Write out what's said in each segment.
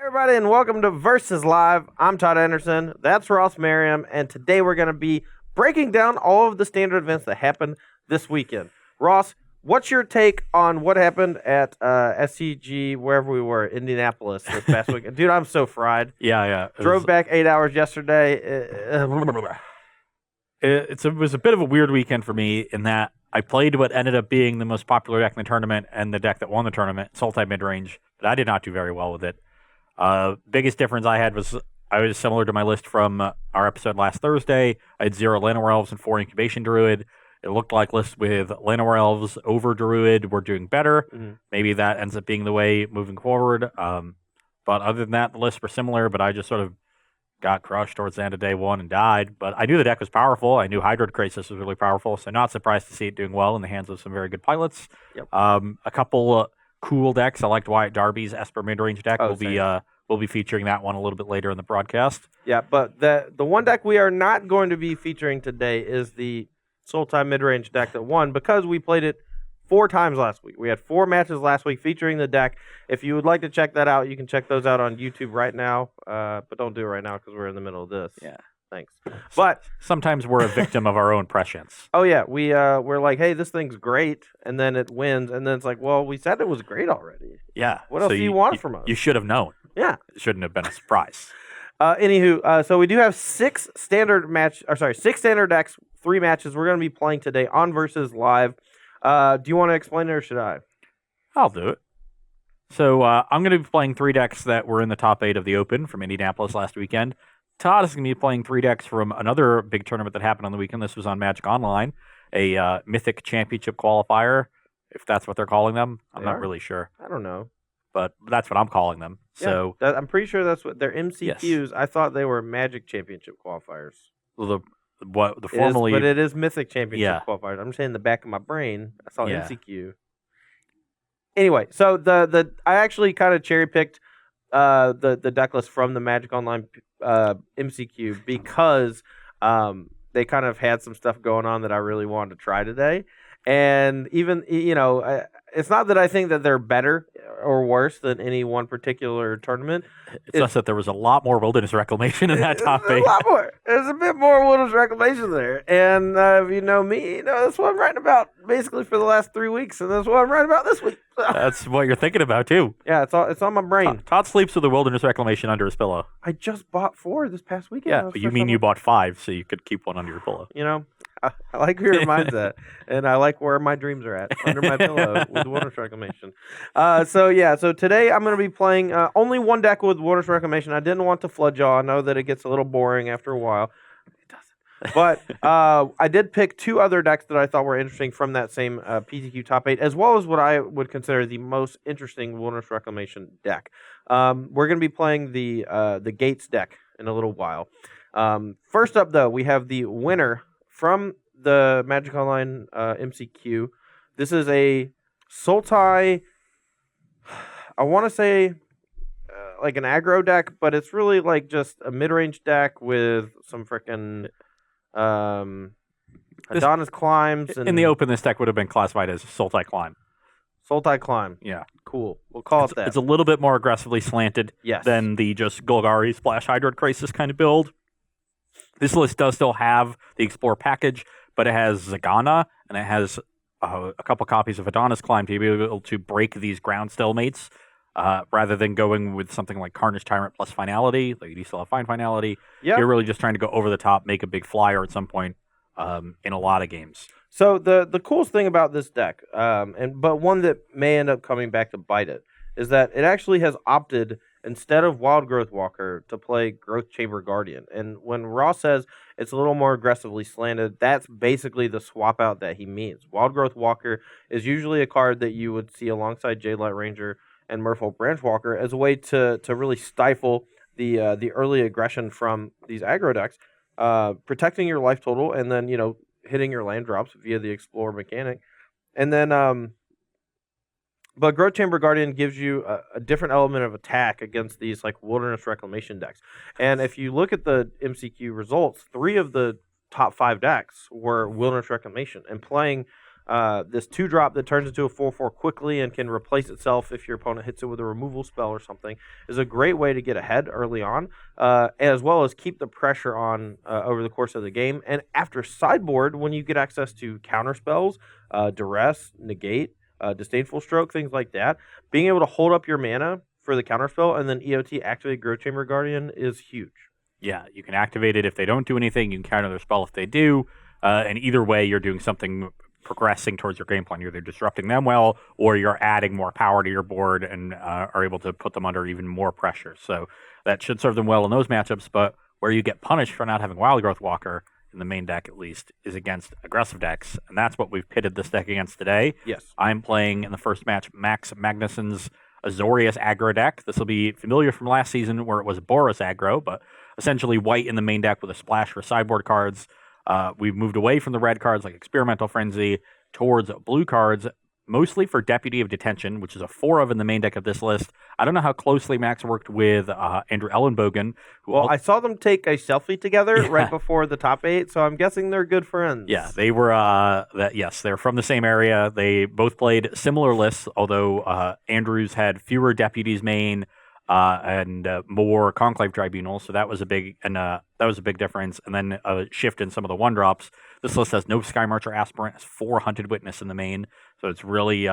Everybody, and welcome to Versus Live. I'm Todd Anderson. That's Ross Merriam, and today we're going to be breaking down all of the standard events that happened this weekend. Ross, what's your take on what happened at SCG, wherever we were, Indianapolis this past weekend? Dude, I'm so fried. Yeah. Drove back 8 hours yesterday. It was a bit of a weird weekend for me in that I played what ended up being the most popular deck in the tournament and the deck that won the tournament, Sultai midrange, but I did not do very well with it. Biggest difference I had was I was similar to my list from our episode last Thursday. I had 0 Llanowar Elves and 4 Incubation Druid. It looked like lists with Llanowar Elves over Druid were doing better. Mm-hmm. Maybe that ends up being the way moving forward. But other than that, the lists were similar, but I just sort of got crushed towards the end of day one and died. But I knew the deck was powerful. I knew Hydroid Krasis was really powerful, so not surprised to see it doing well in the hands of some very good pilots. Yep. A couple cool decks. I liked Wyatt Darby's Esper midrange deck. Same. We'll be featuring that one a little bit later in the broadcast. Yeah, but the one deck we are not going to be featuring today is the Sultai midrange deck that won because we played it 4 times last week. We had 4 matches last week featuring the deck. If you would like to check that out, you can check those out on YouTube right now. But don't do it right now because we're in the middle of this. Yeah. Thanks. But sometimes we're a victim of our own prescience. Oh yeah, we're like, hey, this thing's great, and then it wins, and then it's like, well, we said it was great already. Yeah. What else do you want from us? You should have known. Yeah. It shouldn't have been a surprise. Anywho, so we do have 6 standard decks, 3 matches we're going to be playing today on Versus Live. Do you want to explain it or should I? I'll do it. So I'm going to be playing 3 decks that were in the top 8 of the Open from Indianapolis last weekend. Todd is going to be playing 3 decks from another big tournament that happened on the weekend. This was on Magic Online, a Mythic Championship qualifier, if that's what they're calling them. I'm not really sure. I don't know. But that's what I'm calling them. Yeah, I'm pretty sure that's what they're MCQs. Yes. I thought they were Magic Championship qualifiers. The formerly, but it is Mythic Championship qualifiers. I'm saying in the back of my brain, I saw MCQ. Anyway, so I actually kind of cherry picked the deck list from the Magic Online MCQ because they kind of had some stuff going on that I really wanted to try today. And even, it's not that I think that they're better or worse than any one particular tournament. It's just that there was a lot more Wilderness Reclamation in that top 8. A lot more. There's a bit more Wilderness Reclamation there. And if you know me, that's what I'm writing about basically for the last 3 weeks. And that's what I'm writing about this week. That's what you're thinking about, too. Yeah, it's on my brain. Todd sleeps with the Wilderness Reclamation under his pillow. I just bought 4 this past weekend. Yeah, but you mean you bought 5, so you could keep one under your pillow. I like where your mind's at, and I like where my dreams are at, under my pillow with Wilderness Reclamation. So today I'm going to be playing only one deck with Wilderness Reclamation. I didn't want to flood y'all. I know that it gets a little boring after a while. It doesn't. But I did pick 2 other decks that I thought were interesting from that same PTQ top 8, as well as what I would consider the most interesting Wilderness Reclamation deck. We're going to be playing the Gates deck in a little while. First up, though, we have the winner from the Magic Online MCQ. This is a Sultai, I want to say like an aggro deck, but it's really like just a mid-range deck with some freaking Adonis Climbs. In the Open, this deck would have been classified as Sultai Climb. Sultai Climb. Yeah. Cool. We'll call it that. It's a little bit more aggressively slanted than the just Golgari Splash Hydroid Crisis kind of build. This list does still have the Explore package, but it has Zagana, and it has a couple copies of Adonis Climb to be able to break these ground stalemates, rather than going with something like Carnage Tyrant plus Finality. Like, you still have Fine Finality. Yep. You're really just trying to go over the top, make a big flyer at some point in a lot of games. So the coolest thing about this deck, but one that may end up coming back to bite it, is that it actually has opted, instead of Wild Growth Walker, to play Growth Chamber Guardian. And when Ross says it's a little more aggressively slanted, that's basically the swap out that he means. Wild Growth Walker is usually a card that you would see alongside Jadelight Ranger and Merfolk Branchwalker as a way to really stifle the early aggression from these aggro decks, protecting your life total, and then hitting your land drops via the Explorer mechanic. And then but Growth Chamber Guardian gives you a different element of attack against these like Wilderness Reclamation decks. And if you look at the MCQ results, 3 of the top 5 decks were Wilderness Reclamation, and playing this 2-drop that turns into a 4/4 quickly and can replace itself if your opponent hits it with a removal spell or something is a great way to get ahead early on, as well as keep the pressure on over the course of the game. And after sideboard, when you get access to counter spells, duress, negate, disdainful stroke, things like that, being able to hold up your mana for the counter spell and then EOT activate Growth Chamber Guardian is huge. Yeah, you can activate it if they don't do anything. You can counter their spell if they do. And either way, you're doing something progressing towards your game plan. You're either disrupting them well, or you're adding more power to your board and are able to put them under even more pressure. So that should serve them well in those matchups. But where you get punished for not having Wild Growth Walker, in the main deck at least, is against aggressive decks. And that's what we've pitted this deck against today. Yes. I'm playing in the first match Max Magnuson's Azorius aggro deck. This will be familiar from last season where it was Boros aggro, but essentially white in the main deck with a splash for sideboard cards. We've moved away from the red cards like Experimental Frenzy towards blue cards, mostly for Deputy of Detention, which is a 4 of in the main deck of this list. I don't know how closely Max worked with Andrew Ellenbogen. Well, I saw them take a selfie together right before the top 8, so I'm guessing they're good friends. Yeah, they were, yes, they're from the same area. They both played similar lists, although Andrews had fewer deputies main and more Conclave Tribunals, so that was a big difference. And then a shift in some of the 1-drops. This list has no Sky Marcher Aspirant, has 4 Hunted Witness in the main, so it's really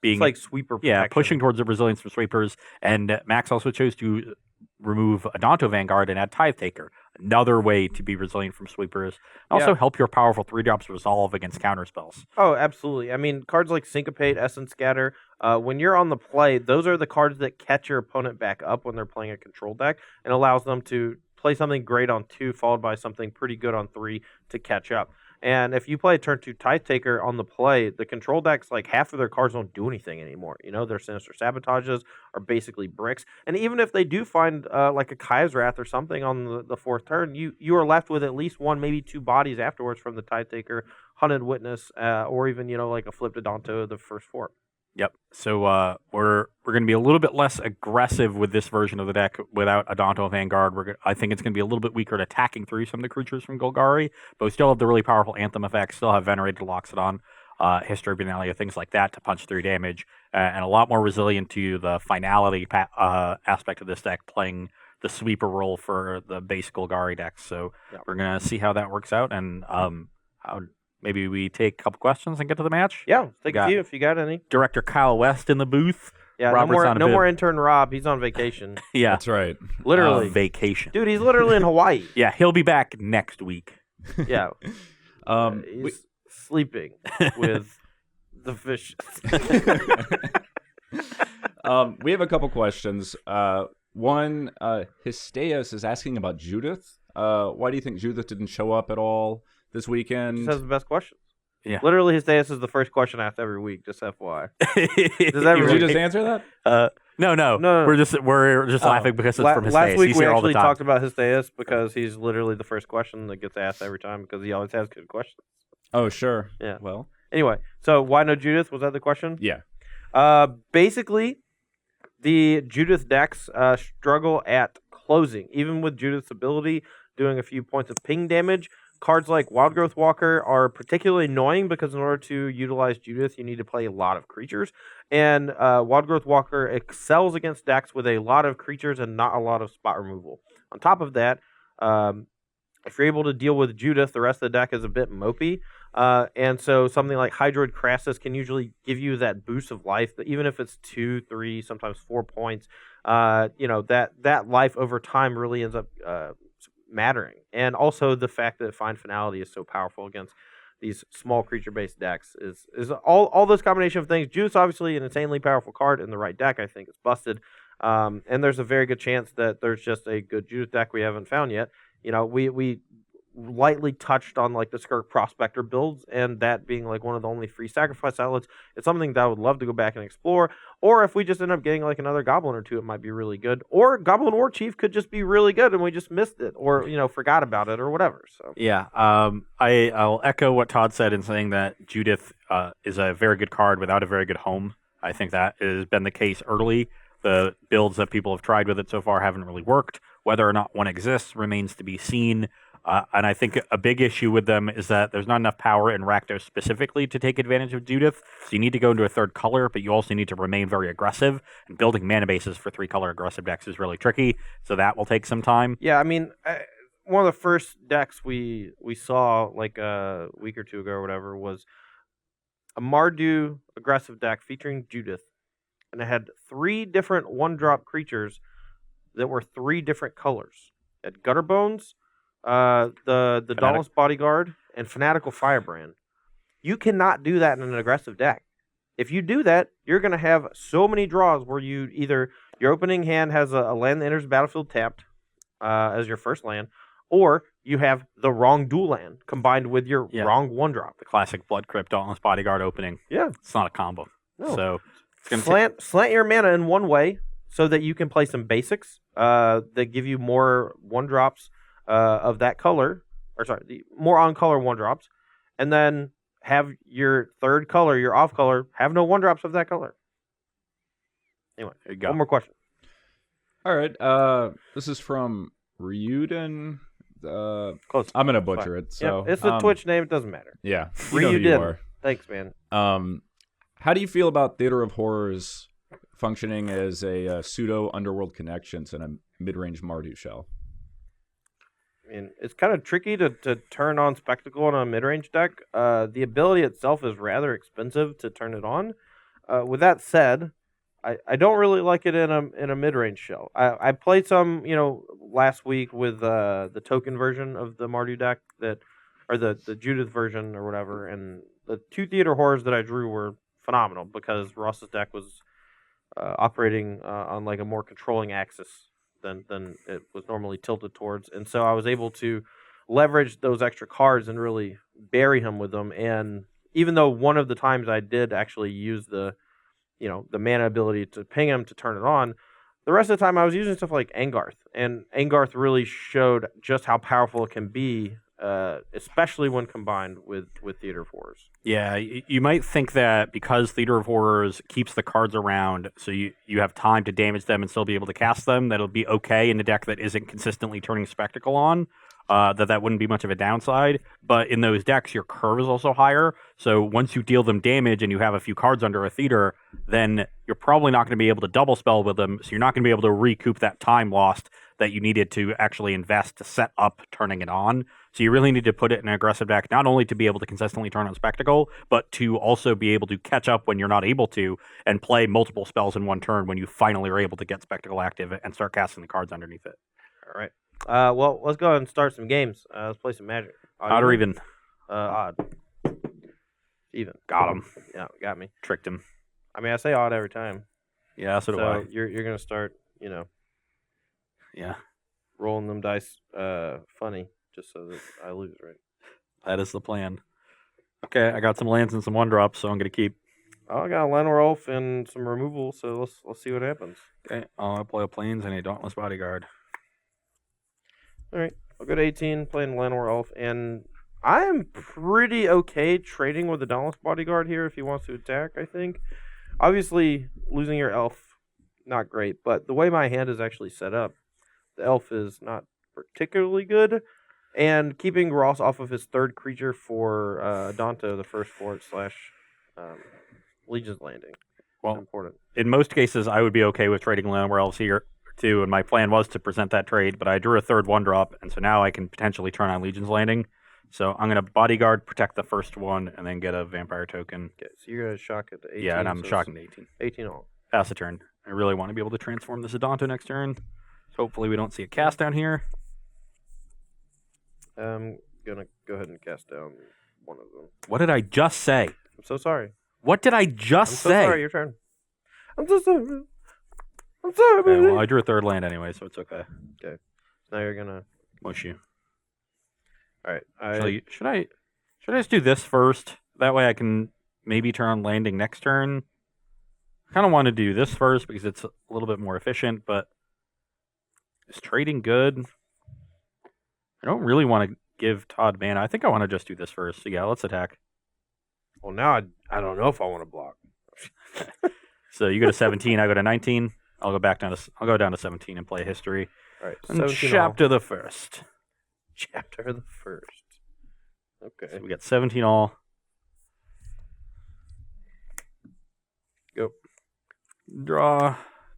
being it's like sweeper protection. Yeah, pushing towards the resilience from sweepers. And Max also chose to remove Adonto Vanguard and add Tithe Taker, another way to be resilient from sweepers. Also help your powerful 3-drops resolve against counter spells. Oh, absolutely. I mean, cards like Syncopate, Essence Scatter, when you're on the play, those are the cards that catch your opponent back up when they're playing a control deck and allows them to play something great on 2 followed by something pretty good on 3 to catch up. And if you play a turn 2 Tithe Taker on the play, the control decks, like half of their cards don't do anything anymore. You know, their Sinister Sabotages are basically bricks. And even if they do find like a Kai's Wrath or something on the 4th turn, you are left with at least 1, maybe 2 bodies afterwards from the Tithe Taker, Hunted Witness, or even, you know, like a Flipped Adonto the first 4. Yep. So we're going to be a little bit less aggressive with this version of the deck without Adonto Vanguard. I think it's going to be a little bit weaker at attacking through some of the creatures from Golgari, but we still have the really powerful Anthem effects, still have Venerated Loxodon, History of Benalia, things like that to punch through damage, and a lot more resilient to the finality aspect of this deck, playing the sweeper role for the base Golgari decks. So we're going to see how that works out, and how maybe we take a couple questions and get to the match. Yeah, take a few if you got any. Director Kyle West in the booth. Yeah, no more intern Rob. He's on vacation. Yeah, that's right. Literally vacation. Dude, he's literally in Hawaii. Yeah, he'll be back next week. Yeah, he's sleeping with the fish. We have a couple questions. One, Histeos is asking about Judith. Why do you think Judith didn't show up at all this weekend? He has the best questions. Yeah. Literally, Histeos is the first question asked every week, just FYI. Did you just answer that? No. We're just laughing because it's from Histeos. Last week he's we here all the actually time. talked about Histeos because he's literally the first question that gets asked every time because he always has good questions. Oh, sure. Yeah. Well. Anyway, so why no Judith? Was that the question? Yeah. Basically, the Judith decks struggle at closing. Even with Judith's ability, doing a few points of ping damage, cards like Wild Growth Walker are particularly annoying because in order to utilize Judith, you need to play a lot of creatures. And Wild Growth Walker excels against decks with a lot of creatures and not a lot of spot removal. On top of that, if you're able to deal with Judith, the rest of the deck is a bit mopey. And so something like Hydroid Crassus can usually give you that boost of life, even if it's 2, 3, sometimes 4 points. That life over time really ends up mattering. And also the fact that Find Finality is so powerful against these small creature-based decks is all those combination of things. Judith's obviously an insanely powerful card in the right deck. I think it's busted. And there's a very good chance that there's just a good Judith deck we haven't found yet. You know, we lightly touched on like the Skirk Prospector builds, and that being like one of the only free sacrifice outlets. It's something that I would love to go back and explore. Or if we just end up getting like another Goblin or two, it might be really good. Or Goblin War Chief could just be really good and we just missed it, or forgot about it, or whatever. So yeah, I'll echo what Todd said in saying that Judith is a very good card without a very good home. I think that has been the case early. The builds that people have tried with it so far haven't really worked. Whether or not one exists remains to be seen. And I think a big issue with them is that there's not enough power in Rakdos specifically to take advantage of Judith. So you need to go into a third color, but you also need to remain very aggressive. And building mana bases for 3-color aggressive decks is really tricky, so that will take some time. Yeah, I mean, one of the first decks we saw like a week or two ago or whatever was a Mardu aggressive deck featuring Judith, and it had 3 different 1-drop creatures that were 3 different colors. It had Gutterbones, the Dauntless Bodyguard, and Fanatical Firebrand. You cannot do that in an aggressive deck. If you do that, you're going to have so many draws where you either your opening hand has a land that enters the battlefield tapped as your first land, or you have the wrong dual land combined with your wrong 1-drop. The classic Blood Crypt Dauntless Bodyguard opening. Yeah. It's not a combo. No. So it's slant your mana in one way so that you can play some basics that give you more 1-drops of that color, more on-color 1-drops, and then have your third color, your off-color, have no 1-drops of that color. Anyway, there you go. One more question. All right. This is from Ryuden. Close. I'm gonna butcher it. So it's a Twitch name. It doesn't matter. Yeah, you know who you are. Thanks, man. How do you feel about Theater of Horrors functioning as a pseudo underworld connections and a mid-range Mardu shell? I mean, it's kind of tricky to turn on Spectacle on a mid-range deck. The ability itself is rather expensive to turn it on. With that said, I don't really like it in a mid-range shell. I played some, last week with the token version of the Mardu deck or the Judith version or whatever, and the 2 Theater Horrors that I drew were phenomenal because Ross's deck was operating on like a more controlling axis than it was normally tilted towards, and so I was able to leverage those extra cards and really bury him with them. And even though one of the times I did actually use the mana ability to ping him to turn it on, the rest of the time I was using stuff like Angarth, and Angarth really showed just how powerful it can be, especially when combined with Theater of Horrors. Yeah, you might think that because Theater of Horrors keeps the cards around, so you have time to damage them and still be able to cast them, that'll be okay in a deck that isn't consistently turning Spectacle on. That wouldn't be much of a downside. But in those decks, your curve is also higher. So once you deal them damage and you have a few cards under a theater, then you're probably not going to be able to double spell with them. So you're not going to be able to recoup that time lost that you needed to actually invest to set up turning it on. So you really need to put it in an aggressive deck, not only to be able to consistently turn on Spectacle, but to also be able to catch up when you're not able to and play multiple spells in one turn when you finally are able to get Spectacle active and start casting the cards underneath it. All right. Well, let's go ahead and start some games. Let's play some Magic. Odd or even? Odd. Even. Got him. Yeah, got me. Tricked him. I mean, I say odd every time. Yeah, so do I. You're gonna start, Yeah. rolling them dice funny, just so that I lose, right? That is the plan. Okay, I got some lands and some 1-drops, so I'm gonna keep. Oh, I got a Llanowar Elf and some removal, so let's see what happens. Okay, I'll play a Plains and a Dauntless Bodyguard. All right, I'll go to 18, playing Llanowar Elf, and I am pretty okay trading with the Dauntless Bodyguard here if he wants to attack, I think. Obviously, losing your Elf, not great, but the way my hand is actually set up, the Elf is not particularly good, and keeping Ross off of his third creature for Danto, the first fort / Legion's Landing. Well, important. In most cases, I would be okay with trading Llanowar Elves here, too, and my plan was to present that trade, but I drew a third 1-drop, and so now I can potentially turn on Legion's Landing. So I'm going to Bodyguard, protect the first one, and then get a Vampire token. Okay, so you're going to shock it to 18. Yeah, and I'm shocking to 18. 18 all. Pass the turn. I really want to be able to transform this Adanto next turn. So hopefully we don't see a cast down here. I'm going to go ahead and cast down one of them. What did I just say? I'm so sorry. What did I just I'm so say? sorry, your turn. I'm so sorry. I'm sorry, Okay, baby. well, I drew a third land anyway, so it's okay. Okay. Now you're going to... Mush you. All right. Should I just do this first? That way I can maybe turn on landing next turn. I kind of want to do this first because it's a little bit more efficient, but is trading good? I don't really want to give Todd mana. I think I want to just do this first. So yeah, let's attack. Well, now I don't know if I want to block. So you go to 17, I go to 19. I'll go down to 17 and play history. All right. And chapter the first. Chapter the first. Okay. So we got 17 all. Go. Draw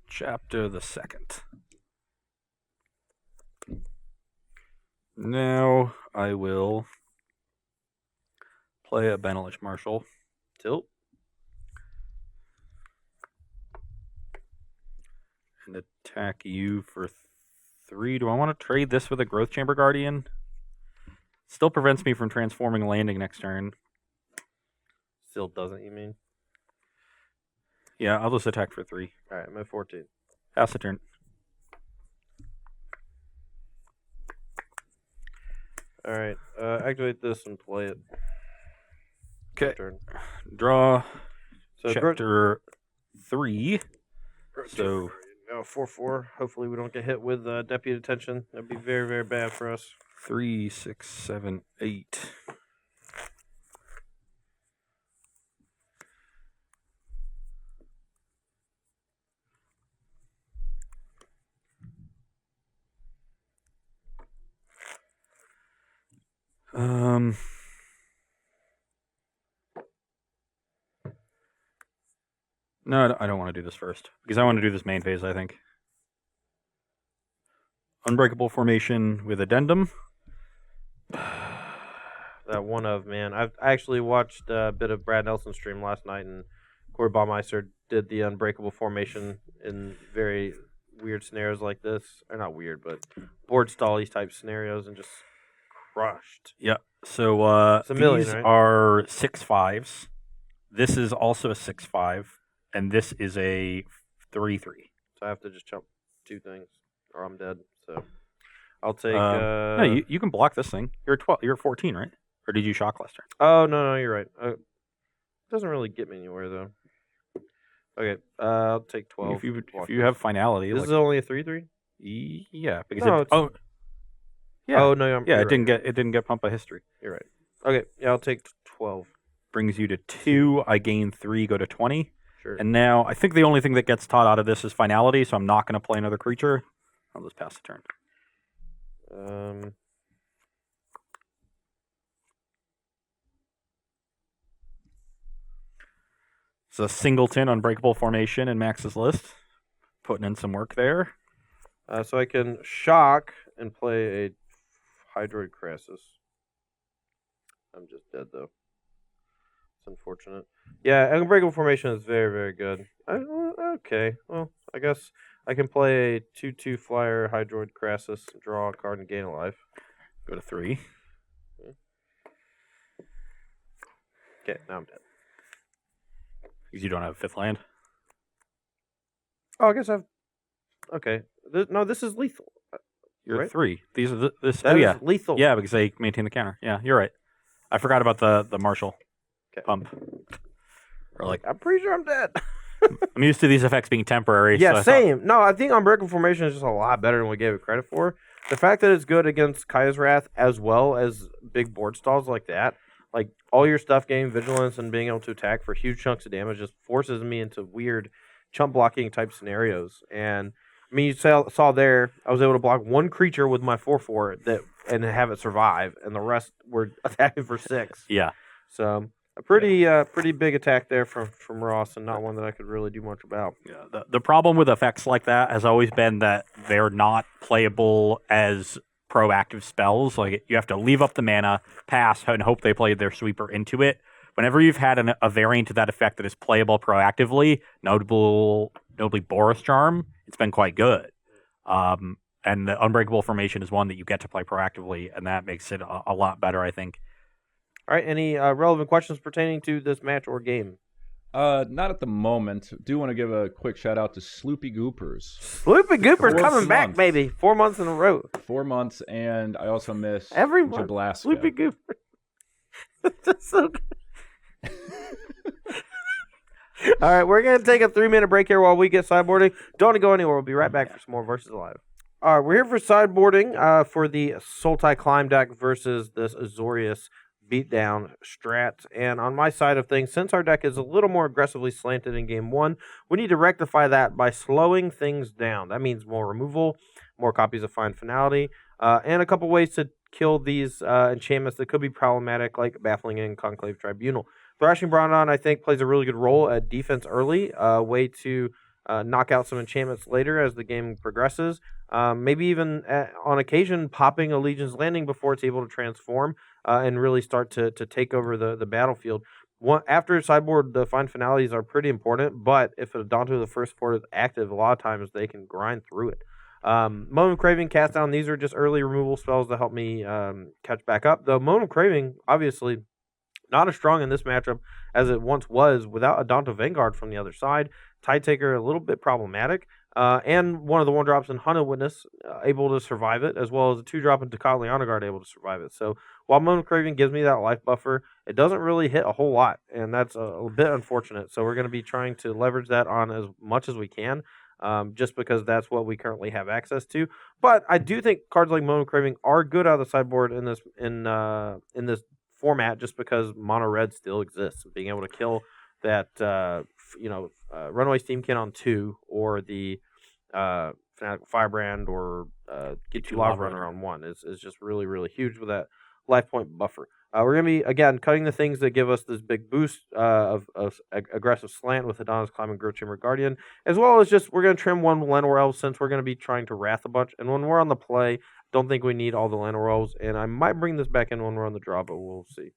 chapter the second. Now I will play a Benelish Marshal. Tilt. And attack you for 3. Do I want to trade this with a Growth Chamber Guardian? Still prevents me from transforming and landing next turn. Still doesn't, you mean? Yeah, I'll just attack for 3. All right, I'm at 14. Pass the turn. All right, activate this and play it. Okay. Turn. Draw So chapter 3. So 4/4. Hopefully we don't get hit with deputy detention. That'd be very, very bad for us. 3, 6, 7, 8. No, I don't want to do this first because I want to do this main phase, I think. Unbreakable Formation with Addendum. That one of, man. I actually watched a bit of Brad Nelson's stream last night, and Corey Baumeister did the Unbreakable Formation in very weird scenarios like this. Or not weird, but board stall-y type scenarios, and just crushed. Yeah. So these right? are 6/5s. This is also a 6/5, and this is a 3/3. So I have to just chump 2 things, or I'm dead. So I'll take. No, you can block this thing. You're 12. You're 14, right? Or did you shock last turn? Oh no, you're right. It doesn't really get me anywhere though. Okay, I'll take 12. If you have finality, this is only a 3/3. Yeah, because No, yeah. Oh no, it didn't get pumped by history. You're right. Okay, yeah, I'll take 12. Brings you to 2. I gain 3, go to 20. Sure. And now I think the only thing that gets Todd out of this is finality, so I'm not going to play another creature. I'll just pass the turn. It's a singleton Unbreakable Formation in Max's list. Putting in some work there. So I can shock and play a Hydroid Crassus. I'm just dead though. It's unfortunate. Yeah, Unbreakable Formation is very, very good. Okay, well, I guess I can play a 2/2 flyer Hydroid Crassus, draw a card, and gain a life. Go to 3. Okay, now I'm dead. Because you don't have a 5th land. Oh, I guess I've. Okay, no, this is lethal. You're right? 3. These are this. That is lethal. Yeah, because they maintain the counter. Yeah, you're right. I forgot about the Marshall pump. Or like, I'm pretty sure I'm dead. I'm used to these effects being temporary. Yeah, so same. No, I think Unbreakable Formation is just a lot better than we gave it credit for. The fact that it's good against Kaya's Wrath as well as big board stalls like that, like all your stuff gaining vigilance and being able to attack for huge chunks of damage, just forces me into weird chump blocking type scenarios. And I mean, you saw there, I was able to block 1 creature with my 4/4 and have it survive, and the rest were attacking for 6. Yeah. So a pretty big attack there from Ross, and not one that I could really do much about. Yeah. The problem with effects like that has always been that they're not playable as proactive spells. Like, you have to leave up the mana, pass, and hope they play their sweeper into it. Whenever you've had a variant to that effect that is playable proactively, notably Boris Charm, it's been quite good. And the Unbreakable Formation is one that you get to play proactively, and that makes it a lot better, I think. All right, any relevant questions pertaining to this match or game? Not at the moment. Do want to give a quick shout out to Sloopy Goopers. Sloopy Goopers coming back, baby. 4 months in a row. 4 months, and I also miss every month. Jablaska. Sloopy Goopers. That's so good. All right, we're going to take a 3-minute break here while we get sideboarding. Don't go anywhere. We'll be right back for some more Versus Live. All right, we're here for sideboarding for the Sultai Climb deck versus this Azorius beatdown strat. And on my side of things, since our deck is a little more aggressively slanted in game 1, we need to rectify that by slowing things down. That means more removal, more copies of Find Finality, and a couple ways to kill these enchantments that could be problematic, like Baffling and Conclave Tribunal. Thrashing Brandon, I think, plays a really good role at defense early, way to knock out some enchantments later as the game progresses. Maybe even on occasion popping a Legion's Landing before it's able to transform and really start to take over the battlefield. After sideboard, the fine finalities are pretty important, but if Adonto the First Fort is active, a lot of times they can grind through it. Moment of Craving, Cast Down, these are just early removal spells to help me catch back up. Though Moment of Craving, obviously, not as strong in this matchup as it once was without Adonto Vanguard from the other side. Tide Taker, a little bit problematic. And one of the 1-drops in Hunted Witness able to survive it, as well as a 2-drop in Tocatli Honor Guard able to survive it. So while Moment of Craving gives me that life buffer, it doesn't really hit a whole lot, and that's a bit unfortunate. So we're going to be trying to leverage that on as much as we can, just because that's what we currently have access to. But I do think cards like Moment of Craving are good out of the sideboard in this format, just because mono red still exists. Being able to kill that Runaway Steamkin on 2, or the Fanatical Firebrand, or get 2 Lava Runner on 1 is just really, really huge with that life point buffer. We're going to be, again, cutting the things that give us this big boost of aggressive slant with Adonis Climb and Growth Chamber Guardian, as well as just we're going to trim one Llanowar Elves since we're going to be trying to Wrath a bunch. And when we're on the play, don't think we need all the Llanowar Elves, and I might bring this back in when we're on the draw, but we'll see.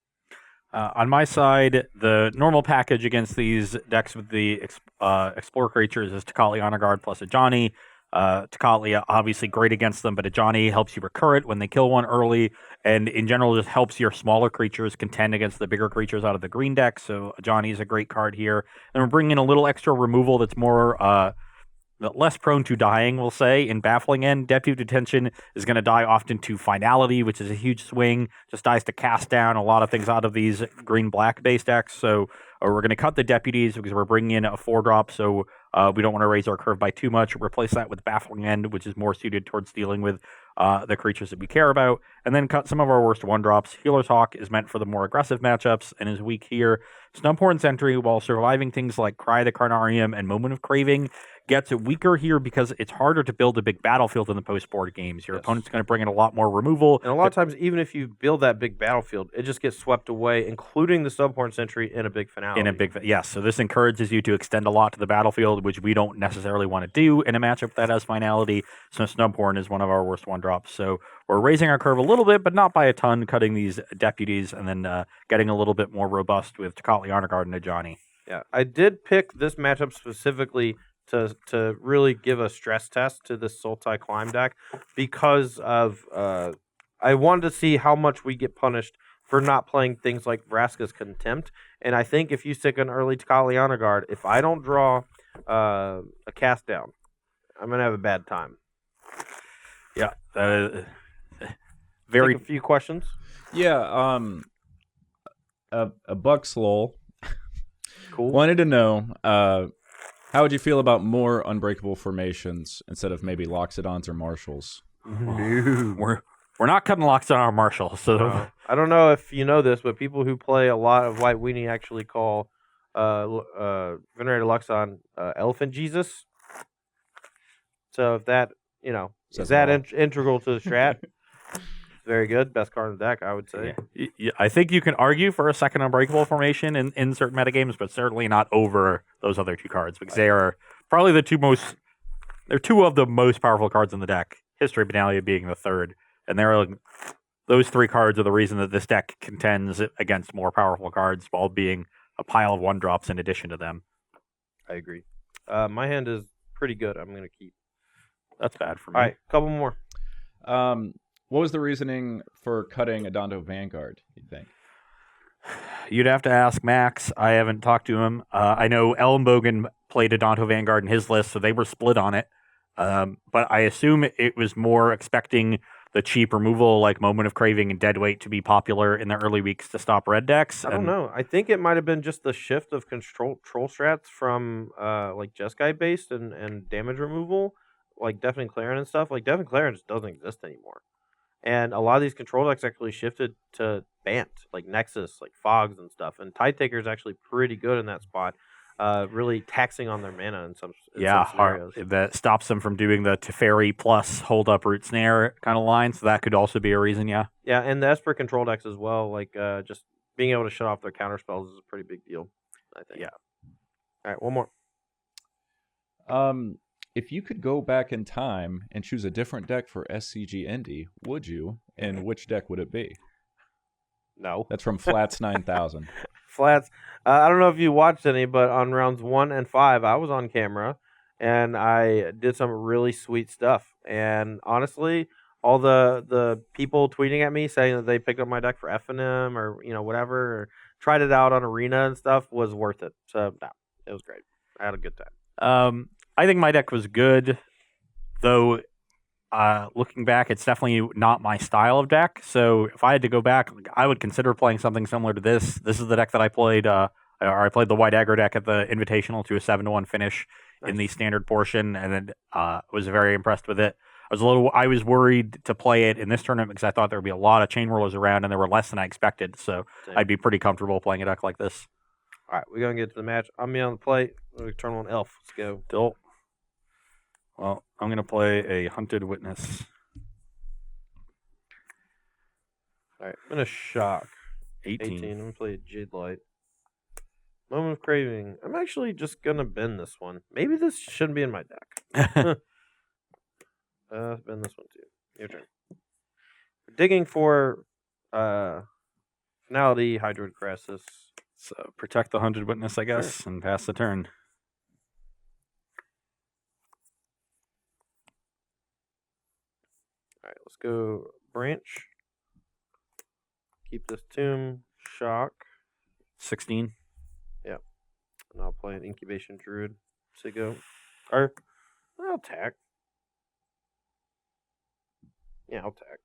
On my side, the normal package against these decks with the Explore creatures is Tocatli Honor Guard plus Ajani. Tocatli, obviously great against them, but Ajani helps you recur it when they kill one early, and in general just helps your smaller creatures contend against the bigger creatures out of the green deck, so Ajani is a great card here. And we're bringing in a little extra removal that's more less prone to dying, we'll say, in Baffling End. Deputy Detention is going to die often to Finality, which is a huge swing. Just dies to Cast Down, a lot of things out of these green-black base decks. So we're going to cut the Deputies because we're bringing in a 4-drop, so we don't want to raise our curve by too much. Replace that with Baffling End, which is more suited towards dealing with the creatures that we care about. And then cut some of our worst 1-drops. Healer's Hawk is meant for the more aggressive matchups and is weak here. Snubhorn Sentry, while surviving things like Cry the Carnarium and Moment of Craving, gets weaker here because it's harder to build a big battlefield in the post-board games. Your opponent's going to bring in a lot more removal. And a lot of times, even if you build that big battlefield, it just gets swept away, including the Snubhorn Sentry in a big finale. Yes, so this encourages you to extend a lot to the battlefield, which we don't necessarily want to do in a matchup that has finality. So Snubhorn is one of our worst 1-drops. So we're raising our curve a little bit, but not by a ton, cutting these Deputies and then getting a little bit more robust with Tocatli Honor Guard and Ajani. Yeah, I did pick this matchup specifically to really give a stress test to this Sultai Climb deck because of I wanted to see how much we get punished for not playing things like Vraska's Contempt. And I think if you stick an early Tocatli Honor Guard, if I don't draw a Cast Down, I'm going to have a bad time. Yeah. Take a few questions. Yeah. A Bucks lol. Cool. Wanted to know, how would you feel about more unbreakable formations instead of maybe Loxodons or Marshals? We're not cutting Loxodon or Marshall. So I don't know if you know this, but people who play a lot of White Weenie actually call Venerated Loxodon Elephant Jesus. So if that, is that integral to the strat? Very good. Best card in the deck, I would say. Yeah, I think you can argue for a second Unbreakable formation in certain metagames, but certainly not over those other 2 cards because they are probably they're 2 of the most powerful cards in the deck. History Benalia being the 3rd. And those 3 cards are the reason that this deck contends against more powerful cards while being a pile of 1-drops in addition to them. I agree. My hand is pretty good. I'm going to keep. That's bad for me. All right, couple more. What was the reasoning for cutting Adonto Vanguard, you think? You'd have to ask Max. I haven't talked to him. I know Ellenbogen played Adonto Vanguard in his list, so they were split on it. But I assume it was more expecting the cheap removal like Moment of Craving and Deadweight to be popular in the early weeks to stop red decks. I don't know. I think it might have been just the shift of troll strats from like Jeskai based and damage removal, like Deafening Clarion and stuff. Like Deafening Clarion just doesn't exist anymore. And a lot of these control decks actually shifted to Bant, like Nexus, like Fogs and stuff. And Tide Taker is actually pretty good in that spot. really taxing on their mana in some Yeah, scenarios. that stops them from doing the Teferi plus hold up root snare kind of line. So that could also be a reason. Yeah. Yeah, and the Esper control decks as well. Like just being able to shut off their counter spells is a pretty big deal, I think. Yeah. All right, one more. If you could go back in time and choose a different deck for SCG Indy, would you? And which deck would it be? No. That's from Flats 9000. Flats. I don't know if you watched any, but on rounds 1 and 5, I was on camera, and I did some really sweet stuff. And honestly, all the people tweeting at me saying that they picked up my deck for FNM or whatever, or tried it out on Arena and stuff was worth it. So no, it was great. I had a good time. I think my deck was good, though. Looking back, it's definitely not my style of deck. So if I had to go back, I would consider playing something similar to this. This is the deck that I played. I played the white aggro deck at the Invitational to a 7-1 finish in the standard portion, and then was very impressed with it. I was worried to play it in this tournament because I thought there would be a lot of chain whirlers around, and there were less than I expected. So I'd be pretty comfortable playing a deck like this. All right, we're gonna get to the match. I'm on the plate. We turn on Elf. Let's go. Dill. Well, I'm going to play a Hunted Witness. All right, I'm going to shock. 18. I'm going to play a Jade Light. Moment of Craving. I'm actually just going to bend this one. Maybe this shouldn't be in my deck. Bend this one too. Your turn. We're digging for Finality, Hydroid Crassus. So protect the Hunted Witness, I guess, and pass the turn. All right, let's go Branch. Keep this Tomb. Shock. 16. Yep. And I'll play an Incubation Druid. Sigo. Or, I'll attack. Yeah, I'll attack.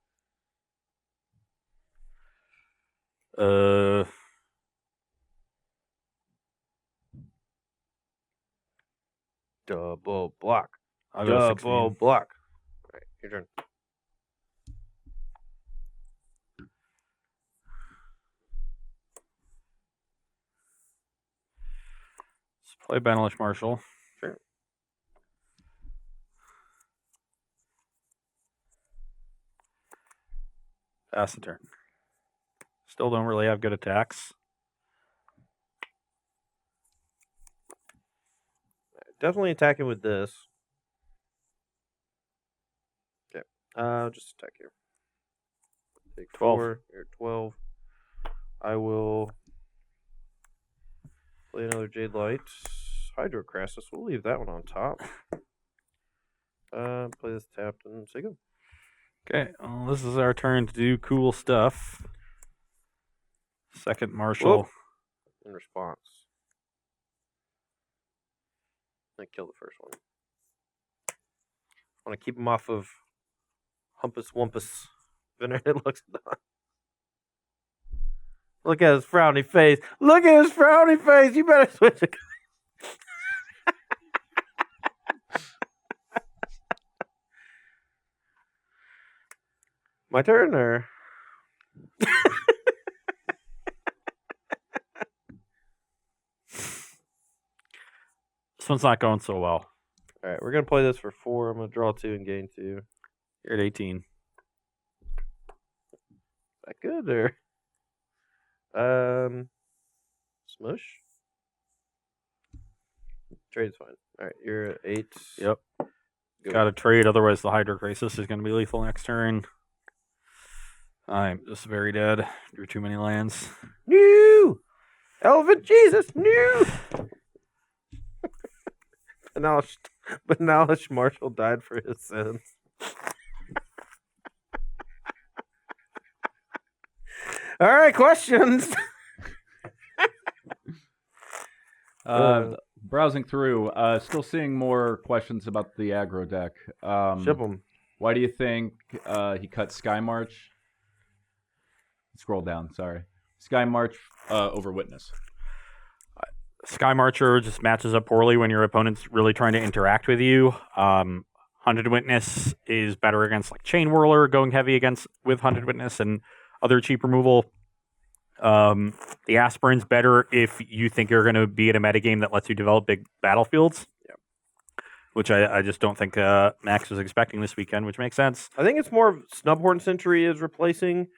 Double block. Double block. All right, your turn. Let's play Benelish Marshal. Sure. Pass the turn. Still don't really have good attacks. Definitely attacking with this. Okay. Just attack here. Take 12. 4. You're 12. I will play another Jade Light. Hydro Crassus. We'll leave that one on top. Play this tapped and say go. Okay. Well, this is our turn to do cool stuff. Second Marshal. Whoop. In response. I kill the first one. I want to keep him off of Humpus Wumpus. Venerated looks done. Look at his frowny face. Look at his frowny face. You better switch it. My turn, or? This one's not going so well. All right, we're going to play this for 4. I'm going to draw 2 and gain 2. You're at 18. Is that good, or? Smush? Trade's fine. All right, you're at 8. Yep. Go. Got to trade, otherwise the Hydro Crisis is going to be lethal next turn. I'm just very dead. Drew too many lands. New! Elephant Jesus! New! Benelish Marshal died for his sins. All right, questions. Browsing through, still seeing more questions about the aggro deck. Ship them. Why do you think he cut Sky March? Scroll down, sorry. Sky March over Witness. Sky Marcher just matches up poorly when your opponent's really trying to interact with you. Hunted Witness is better against like Chain Whirler, going heavy with Hunted Witness and other cheap removal. The Aspirin's better if you think you're going to be in a metagame that lets you develop big battlefields. Yeah. Which I just don't think Max was expecting this weekend, which makes sense. I think it's more of Snubhorn Sentry is replacing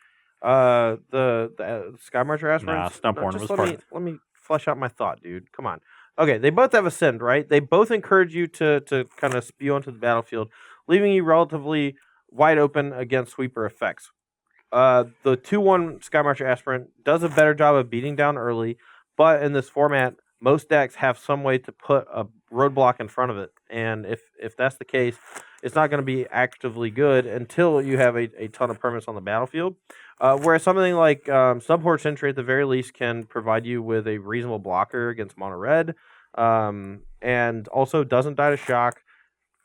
the Sky Marcher Aspirants. Nah, Snubhorn was part of it. Let me flesh out my thought, dude. Come on. Okay, they both have Ascend, right? They both encourage you to kind of spew onto the battlefield, leaving you relatively wide open against sweeper effects. The 2/1 Sky Marcher Aspirant does a better job of beating down early, but in this format, most decks have some way to put a roadblock in front of it. And if that's the case, it's not going to be actively good until you have a ton of permanents on the battlefield. Whereas something like Subhorde Sentry at the very least can provide you with a reasonable blocker against mono red, and also doesn't die to shock,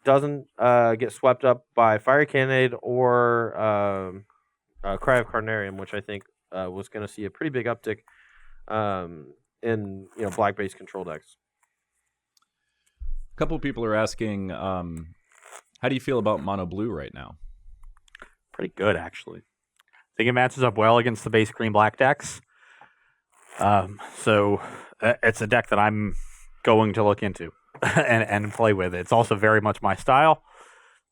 doesn't get swept up by Fiery Cannonade or Cry of Carnarium, which I think was going to see a pretty big uptick in black-based control decks. A couple of people are asking, how do you feel about mono blue right now? Pretty good, actually. I think it matches up well against the base green-black decks. So it's a deck that I'm going to look into and play with. It's also very much my style.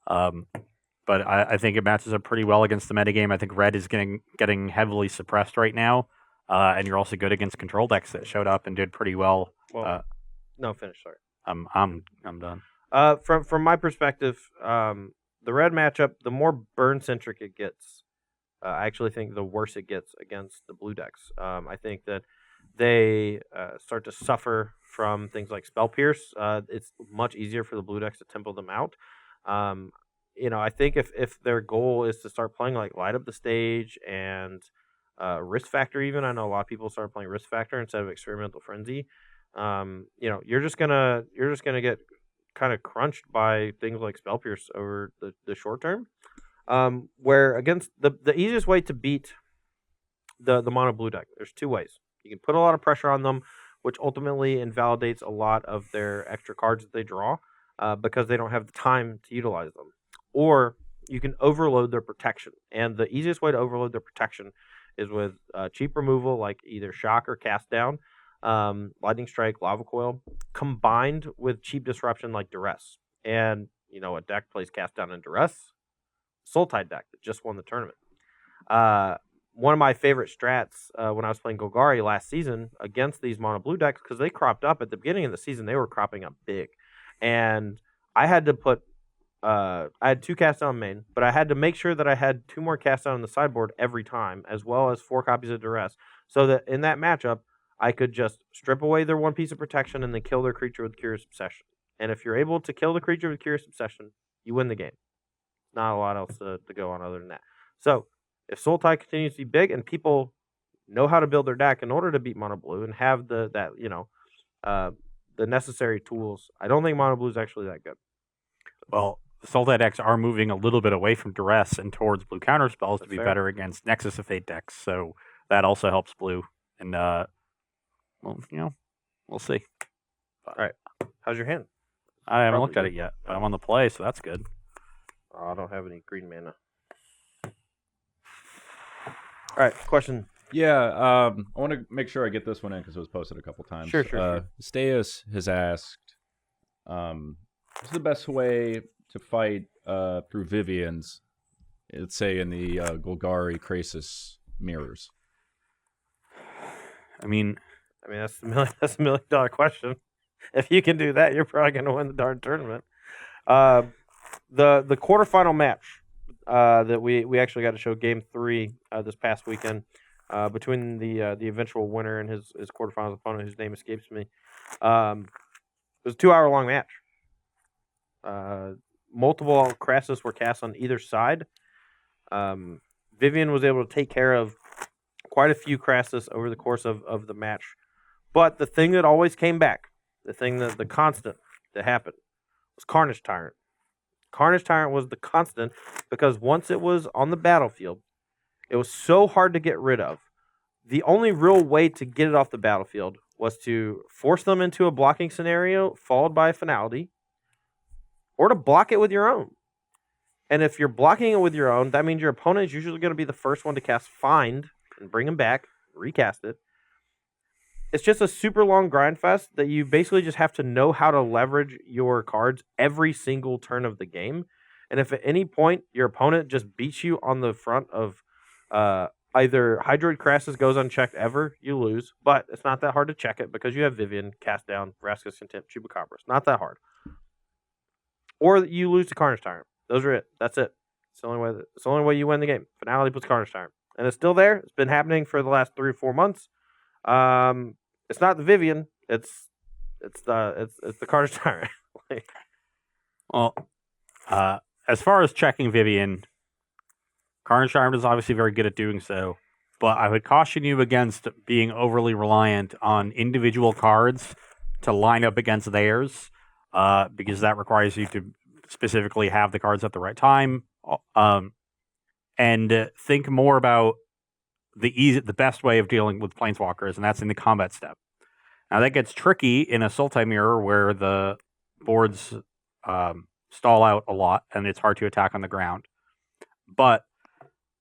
But I think it matches up pretty well against the metagame. I think red is getting heavily suppressed right now. And you're also good against control decks that showed up and did pretty well. No, finish, sorry. I'm done. From my perspective, the red matchup, the more burn-centric it gets, I actually think the worse it gets against the blue decks. I think that they start to suffer from things like Spell Pierce. It's much easier for the blue decks to tempo them out. I think if their goal is to start playing like Light Up the Stage and Risk Factor, even I know a lot of people start playing Risk Factor instead of Experimental Frenzy. You're just gonna get kind of crunched by things like Spell Pierce over the short term. Where against the easiest way to beat the mono blue deck, there's two ways. You can put a lot of pressure on them, which ultimately invalidates a lot of their extra cards that they draw because they don't have the time to utilize them. Or you can overload their protection. And the easiest way to overload their protection is with cheap removal like either Shock or Cast Down, Lightning Strike, Lava Coil, combined with cheap disruption like Duress. And, a deck plays Cast Down and Duress. Sultai deck that just won the tournament. One of my favorite strats when I was playing Golgari last season against these mono blue decks, because they cropped up at the beginning of the season, they were cropping up big. And I had to put I had 2 cast down main, but I had to make sure that I had 2 more cast down on the sideboard every time, as well as 4 copies of Duress, so that in that matchup, I could just strip away their 1 piece of protection and then kill their creature with Curious Obsession. And if you're able to kill the creature with Curious Obsession, you win the game. Not a lot else to go on other than that. So, if Sultai continues to be big and people know how to build their deck in order to beat mono blue and have the necessary tools, I don't think mono blue is actually that good. Well, Sultai decks are moving a little bit away from Duress and towards blue counter spells to be fair. better against Nexus of Fate decks, so that also helps blue. And we'll see. All right, how's your hand? I haven't looked at it yet, but I'm on the play, so that's good. I don't have any green mana. All right, question. Yeah, I want to make sure I get this one in because it was posted a couple times. Sure. Steus has asked, what's the best way to fight through Vivian's, let's say in the Golgari Krasis mirrors? I mean that's $1 million question. If you can do that, you're probably going to win the darn tournament. The quarterfinal match that we actually got to show Game 3 this past weekend between the eventual winner and his quarterfinals opponent, whose name escapes me. It was a 2-hour-long match. Multiple Krasis were cast on either side. Vivian was able to take care of quite a few Krasis over the course of the match. But the thing that always came back, the constant that happened, was Carnage Tyrant. Carnage Tyrant was the constant because once it was on the battlefield, it was so hard to get rid of. The only real way to get it off the battlefield was to force them into a blocking scenario followed by a finality, or to block it with your own. And if you're blocking it with your own, that means your opponent is usually going to be the first one to cast Find and bring him back, recast it. It's just a super long grind fest that you basically just have to know how to leverage your cards every single turn of the game. And if at any point your opponent just beats you on the front of either Hydroid Crassus goes unchecked ever, you lose. But it's not that hard to check it because you have Vivian, Cast Down, Vraska's Contempt, Chupacabra. It's not that hard. Or you lose to Carnage Tyrant. Those are it. That's it. It's the only way you win the game. Finality puts Carnage Tyrant. And it's still there. It's been happening for the last 3 or 4 months. It's not the Vivian. It's the Carnage Tyrant. Well, as far as checking Vivian, Carnage Tyrant is obviously very good at doing so, but I would caution you against being overly reliant on individual cards to line up against theirs, because that requires you to specifically have the cards at the right time, and think more about the best way of dealing with Planeswalkers, and that's in the combat step. Now that gets tricky in a Sultai mirror where the boards stall out a lot and it's hard to attack on the ground. But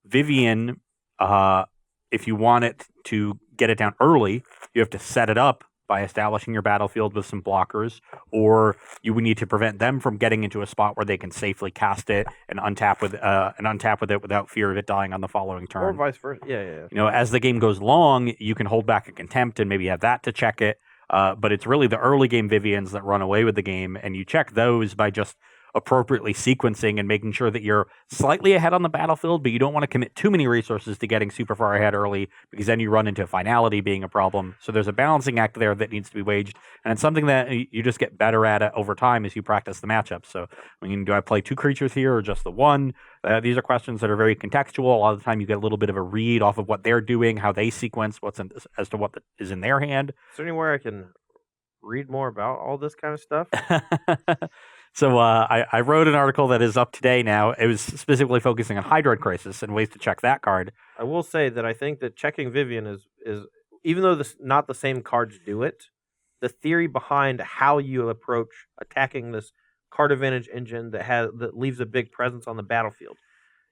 Vivian, if you want it to get it down early, you have to set it up by establishing your battlefield with some blockers, or you would need to prevent them from getting into a spot where they can safely cast it and untap with it without fear of it dying on the following turn. Or vice versa. Yeah. You know, as the game goes along, you can hold back a Contempt and maybe have that to check it. But it's really the early game Vivians that run away with the game, and you check those by just appropriately sequencing and making sure that you're slightly ahead on the battlefield, but you don't want to commit too many resources to getting super far ahead early, because then you run into finality being a problem. So there's a balancing act there that needs to be waged, and it's something that you just get better at it over time as you practice the matchup. So, I mean, do I play 2 creatures here or just the 1? These are questions that are very contextual. A lot of the time you get a little bit of a read off of what they're doing, how they sequence as to what is in their hand. Is there anywhere I can read more about all this kind of stuff? So I wrote an article that is up today now. It was specifically focusing on Hydroid Crisis and ways to check that card. I will say that I think that checking Vivian is even though not the same cards do it, the theory behind how you approach attacking this card advantage engine that leaves a big presence on the battlefield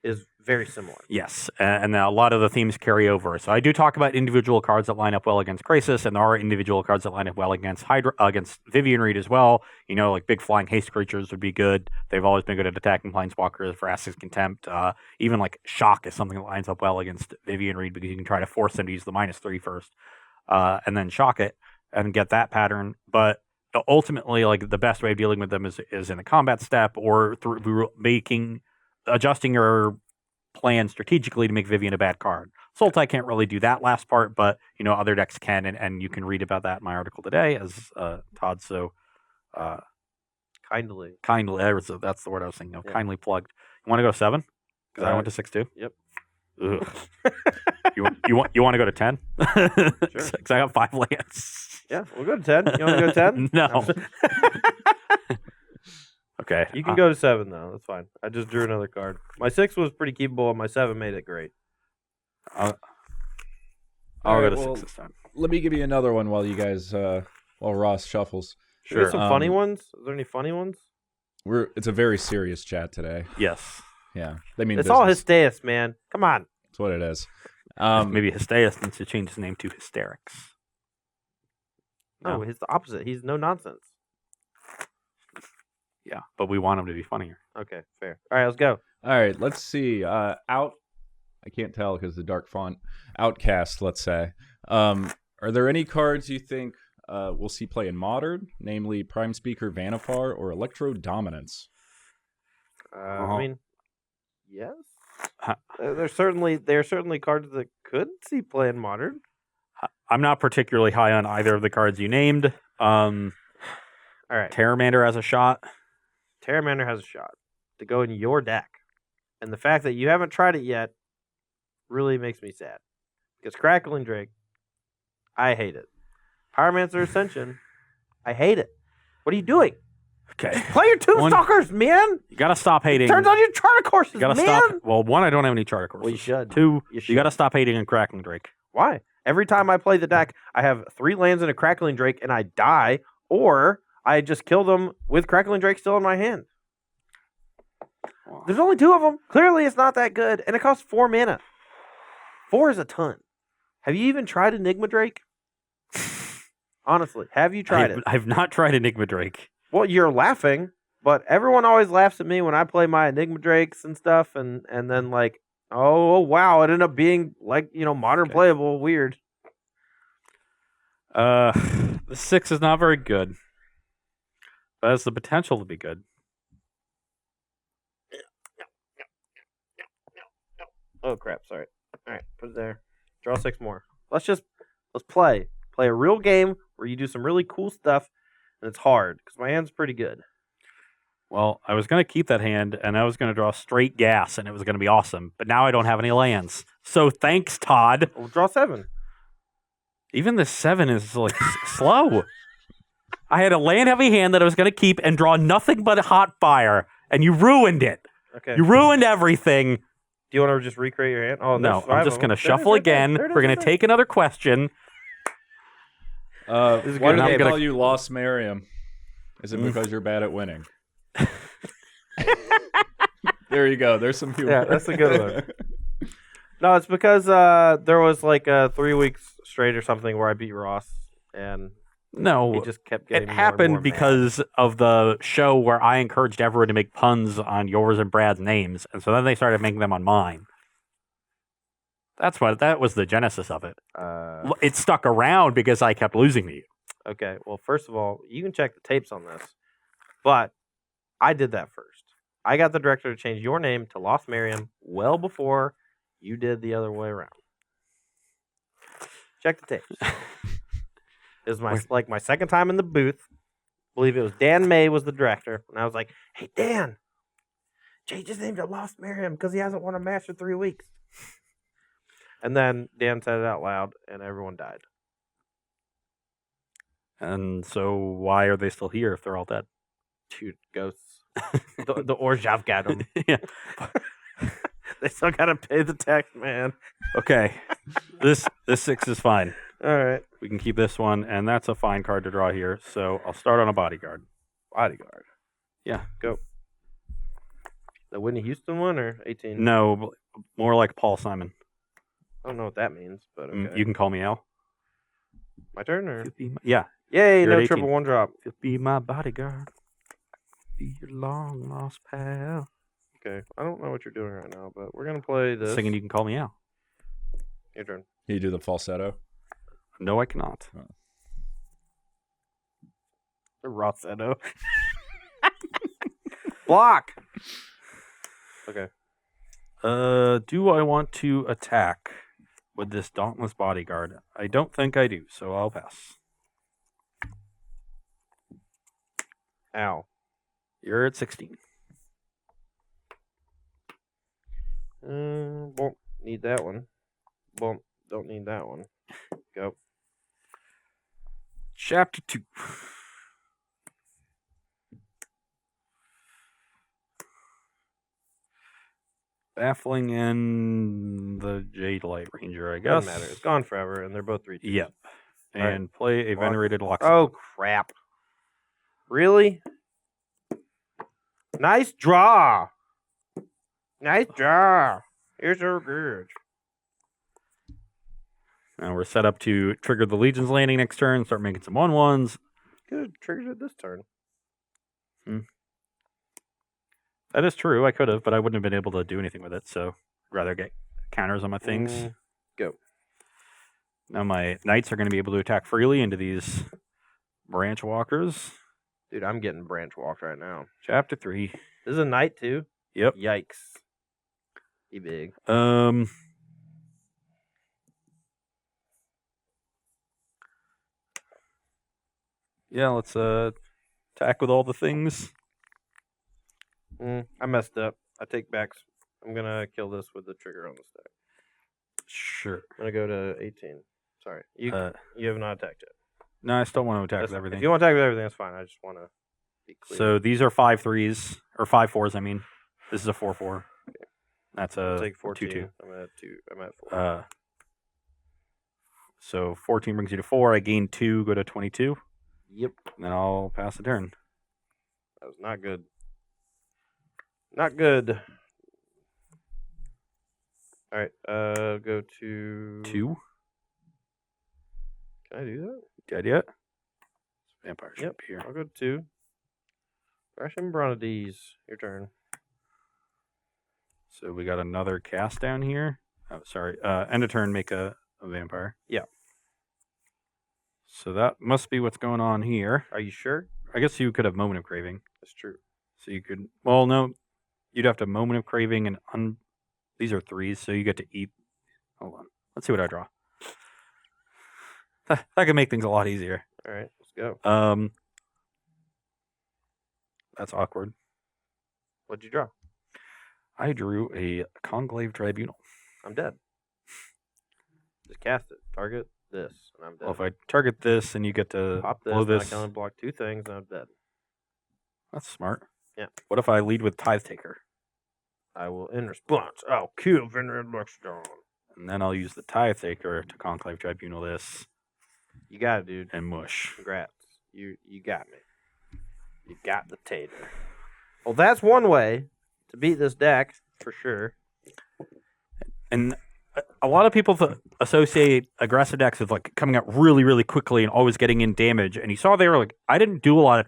is very similar. Yes, and a lot of the themes carry over. So I do talk about individual cards that line up well against Crisis, and there are individual cards that line up well against Vivian Reed as well. You know, like big flying haste creatures would be good. They've always been good at attacking Planeswalkers for Vraska's Contempt. Even like Shock is something that lines up well against Vivian Reed, because you can try to force them to use the -3 first, and then shock it and get that pattern. But ultimately, like, the best way of dealing with them is in the combat step, or through adjusting your plan strategically to make Vivian a bad card. Sultai can't really do that last part, but you know, other decks can, and you can read about that in my article today, as Todd so kindly that's the word I was thinking of. Yeah. Kindly plugged. You want to go 7? Because I went to 6 too. Yep. you want to go to 10? Sure. Because I got 5 lands. Yeah, we'll go to 10. You want to go 10? No. Okay. You can go to 7 though. That's fine. I just drew another card. My 6 was pretty keepable, and my 7 made it great. I'll go to 6 this time. Let me give you another one while you guys while Ross shuffles. Sure. Some funny ones. Is there any funny ones? It's a very serious chat today. Yes. Yeah. They mean it's business. all Hysteus, man. Come on. That's what it is. Maybe Hysteus needs to change his name to Hysterics. No, he's the opposite. He's no nonsense. Yeah, but we want him to be funnier. Okay, fair. All right, let's go. All right, let's see. I can't tell because the dark font. Outcast, let's say. Are there any cards you think we'll see play in Modern, namely Prime Speaker Vanifar or Electro Dominance? I mean, yes. There are certainly cards that could see play in Modern. I'm not particularly high on either of the cards you named. All right. Terramander has a shot. Terramander has a shot to go in your deck. And the fact that you haven't tried it yet really makes me sad. Because Crackling Drake, I hate it. Pyromancer Ascension, I hate it. What are you doing? Okay. Play your Tombstalkers, man! You gotta stop hating. Turns on your charter courses, you gotta man! Stop. Well, 1, I don't have any charter courses. Well, you should. 2, you gotta stop hating on Crackling Drake. Why? Every time I play the deck, I have 3 lands and a Crackling Drake, and I die, or I just kill them with Crackling Drake still in my hand. There's only 2 of them. Clearly, it's not that good, and it costs 4 mana. 4 is a ton. Have you even tried Enigma Drake? Honestly, have you tried it? I've not tried Enigma Drake. Well, you're laughing, but everyone always laughs at me when I play my Enigma Drakes and stuff, and then like, oh wow, it ended up being like modern playable, weird. The 6 is not very good, but has the potential to be good. Oh crap! Sorry. All right, put it there. Draw 6 more. Let's play a real game where you do some really cool stuff, and it's hard because my hand's pretty good. Well, I was going to keep that hand, and I was going to draw straight gas, and it was going to be awesome. But now I don't have any lands. So thanks, Todd. We'll draw 7. Even the 7 is like slow. I had a land-heavy hand that I was going to keep and draw nothing but hot fire, and you ruined it. Okay. You ruined everything. Do you want to just recreate your hand? Oh no, I'm just going to shuffle again. We're going to take another question. Why do they call you Lost Miriam? Is it because you're bad at winning? There you go. There's some humor. Yeah, that's a good one. No, it's because there was like 3 weeks straight or something where I beat Ross, and he just kept getting. It happened because of the show where I encouraged everyone to make puns on yours and Brad's names, and so then they started making them on mine. That was the genesis of it. It stuck around because I kept losing to you. Okay, well, first of all, you can check the tapes on this, but I did that first. I got the director to change your name to Lost Miriam well before you did the other way around. Check the tapes. It was my second time in the booth. I believe it was Dan May was the director, and I was like, "Hey Dan, Jay just named it Lost Miriam because he hasn't won a match in 3 weeks." And then Dan said it out loud, and everyone died. And so why are they still here if they're all dead? Dude, ghosts. the Orzhov got them. Yeah. They still got to pay the tax, man. Okay. This 6 is fine. All right. We can keep this one, and that's a fine card to draw here. So I'll start on a bodyguard. Bodyguard. Yeah. Go. The Whitney Houston one or 18? No, more like Paul Simon. I don't know what that means, but okay. You can call me Al. My turn, or? Yeah. Yay, no triple 1-drop. You'll be my bodyguard. Be your long lost pal. Okay, I don't know what you're doing right now, but we're going to play this. Singing You Can Call Me Al. Your turn. Can you do the falsetto? No, I cannot. Oh. The Rossetto. Block! Okay. Do I want to attack with this Dauntless Bodyguard? I don't think I do, so I'll pass. Ow. You're at 16. Won't need that one. Won't. Don't need that one. Go. Chapter 2. Baffling and the Jade Light Ranger, I guess. Doesn't matter. It's gone forever, and they're both 3-2. Yep. And play a Block. Venerated Locksmith. Oh, crap. Really? Nice draw. Nice draw. Here's our good. Now we're set up to trigger the Legion's Landing next turn, start making some 1/1s. Good. Triggered it this turn. That is true. I could have, but I wouldn't have been able to do anything with it, so I'd rather get counters on my things. Go. Now my Knights are going to be able to attack freely into these Branch Walkers. Dude, I'm getting branch walked right now. Chapter 3. This is a knight, too? Yep. Yikes. Be big. Yeah, let's attack with all the things. I messed up. I take backs. I'm going to kill this with the trigger on the stack. Sure. I'm going to go to 18. Sorry. You have not attacked yet. No, I still want to attack with everything. If you want to attack with everything, that's fine. I just want to be clear. So these are 5/3s, or 5/4s, I mean. This is a 4/4. Okay. That's a take 14. 2/2. I'm at 2. I'm at 4. So 14 brings you to 4. I gain 2, go to 22. Yep. And then I'll pass the turn. That was not good. Not good. All right. Go to 2. Can I do that? Good idea. Vampire should Yep. be here. I'll go to 2. Thresh and Bronadise. Your turn. So we got another cast down here. Oh, sorry. End of turn, make a vampire. Yeah. So that must be what's going on here. Are you sure? I guess you could have Moment of Craving. That's true. So you could... Well, no. You'd have to Moment of Craving and... These are 3s, so you get to eat... Hold on. Let's see what I draw. That could make things a lot easier. All right. Let's go. That's awkward. What'd you draw? I drew a Conclave Tribunal. I'm dead. Just cast it. Target this, and I'm dead. Well, if I target this and you get to Pop this, blow and I this... can only block 2 things, and I'm dead. That's smart. Yeah. What if I lead with Tithe Taker? I will, in response, I'll kill Venerable Blackstone. And then I'll use the Tithe Taker to Conclave Tribunal this. You got it, dude. And mush. Congrats. You got me. You got the tater. Well, that's one way to beat this deck, for sure. And a lot of people associate aggressive decks with like coming out really, really quickly and always getting in damage. And you saw there, like, I didn't do a lot of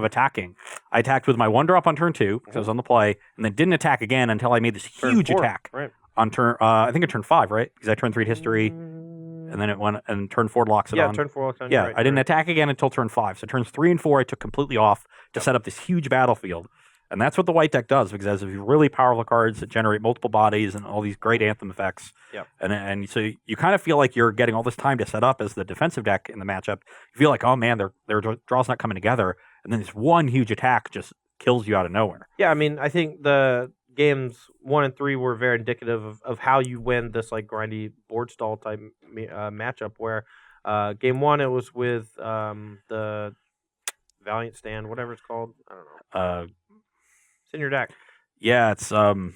attacking. I attacked with my 1-drop on turn 2 because I was on the play, and then didn't attack again until I made this huge turn 4, attack right. on turn. I think on turn 5, right? Because I turned 3 to history, and then it went and turn 4 locks it on. Yeah, turn 4 locks on. Yeah, right, I didn't attack again until turn 5. So turns 3 and 4, I took completely off to set up this huge battlefield. And that's what the white deck does, because it has these really powerful cards that generate multiple bodies and all these great anthem effects. Yep. And so you kind of feel like you're getting all this time to set up as the defensive deck in the matchup. You feel like, oh man, their draw's not coming together. And then this one huge attack just kills you out of nowhere. Yeah, I mean, I think the games 1 and 3 were very indicative of how you win this like grindy board stall type matchup, where game 1 it was with the Valiant Stand, whatever it's called. I don't know. It's in your deck. Yeah, it's the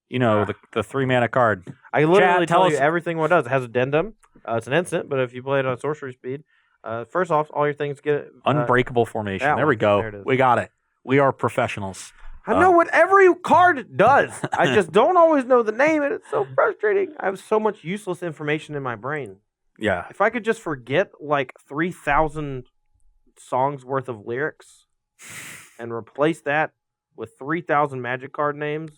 3-mana card. I literally tell tell you us- everything what it does. It has addendum. It's an instant, but if you play it on sorcery speed, first off, all your things get Unbreakable formation. that There we one. go. There it is. We got it. We are professionals. I know what every card does. I just don't always know the name, and it's so frustrating. I have so much useless information in my brain. Yeah. If I could just forget like 3,000 songs worth of lyrics and replace that with 3,000 Magic card names,